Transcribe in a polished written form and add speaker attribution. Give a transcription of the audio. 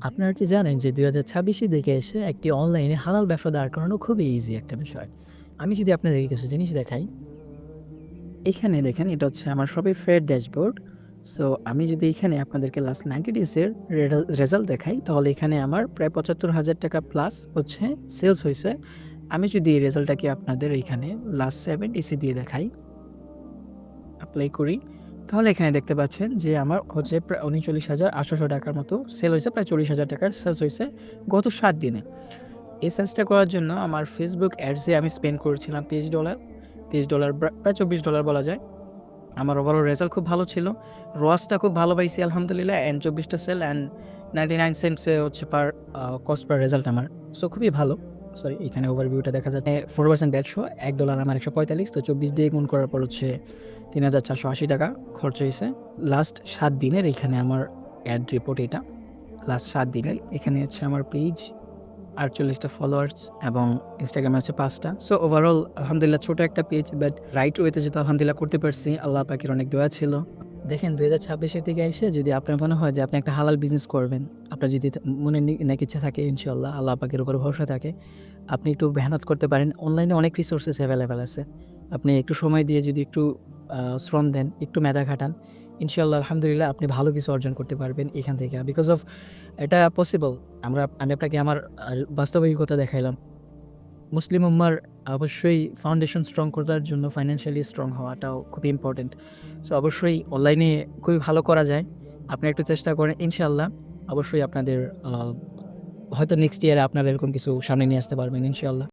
Speaker 1: আপনারা কি জানেন যে ২০২৬ দিকে এসে একটি অনলাইনে হালাল ব্যবসা দাঁড় করানো খুবই ইজি একটা বিষয়। আমি যদি আপনাদেরকে কিছু জিনিস দেখাই, এখানে দেখেন এটা হচ্ছে আমার Shopify এর ড্যাশবোর্ড। সো আমি যদি এখানে আপনাদেরকে লাস্ট 90 ডেজ এর রেজাল্ট দেখাই, তাহলে এখানে আমার প্রায় ৳৭৫,০০০ প্লাস হচ্ছে সেলস হইছে। আমি যদি এই রেজাল্টটাকে আপনাদের এখানে লাস্ট 7 ডেজ দিয়ে দেখাই, এপ্লাই করি, তাহলে এখানে দেখতে পাচ্ছেন যে আমার হচ্ছে প্রায় ৳৩৯,৮০০ মতো সেল হইছে, প্রায় ৳৪০,০০০ সেলস হইছে গত ৭ দিনে। এই সেলসটা করার জন্য আমার Facebook অ্যাডসে আমি স্পেন্ড করেছিলাম $২৩, $২৩ প্রায় $২৪ বলা যায়। আমার ওভারঅল রেজাল্ট খুব ভালো ছিল। রোয়াসটা খুব ভালো পাইছি আলহামদুলিল্লাহ, অ্যান্ড 24টা সেল অ্যান্ড 99 সেন্টসে হচ্ছে পার কস্ট পার রেজাল্ট আমার। সো খুবই ভালো। সরি, এখানে ওভারভিউটা দেখা যাচ্ছে 4% ব্যাট সহ $১ আমার ১৪৫, তো ২৪ দিয়ে গুণ করার পর হচ্ছে ৳৩,৪৮০ খরচ হইছে। লাস্ট ৭ দিনের এখানে আমার অ্যাড রিপোর্ট এটা। লাস্ট ৭ দিনের এখানে হচ্ছে আমার পেজ ৪৮টা ফলোয়ার্স এবং ইনস্টাগ্রামে হচ্ছে ৫টা। সো ওভারঅল আলহামদুলিল্লাহ ছোট একটা পেজ, বাট রাইট ওয়েতে যেহেতু আলহামদুলিল্লাহ করতে পারছি, আল্লাহ পাকের অনেক দোয়া ছিল। দেখেন ২০২৬ এর দিকে এসে যদি আপনার মনে হয় যে আপনি একটা হালাল বিজনেস করবেন, আপনার যদি মনে নেক ইচ্ছা থাকে, ইনশাআল্লাহ আল্লাহ পাকের উপর ভরসা থাকে, আপনি একটু মেহনত করতে পারেন। অনলাইনে অনেক রিসোর্সেস এভেলেবেল আছে। আপনি একটু সময় দিয়ে যদি একটু শ্রম দেন, একটু মেধা খাটান, ইনশাআল্লাহ আলহামদুলিল্লাহ আপনি ভালো কিছু অর্জন করতে পারবেন এখান থেকে। বিকজ অফ এটা পসিবল। আমি আপনাকে আমার বাস্তবিকতা দেখাইলাম। মুসলিম উম্মার অবশ্যই ফাউন্ডেশন স্ট্রং করার জন্য ফাইন্যান্সিয়ালি স্ট্রং হওয়াটাও খুব ইম্পর্টেন্ট। সো অবশ্যই অনলাইনে খুবই ভালো করা যায়। আপনি একটু চেষ্টা করেন, ইনশাআল্লাহ অবশ্যই আপনাদের হয়তো নেক্সট ইয়ারে আপনারা এরকম কিছু সামনে নিয়ে আসতে পারবেন ইনশাআল্লাহ।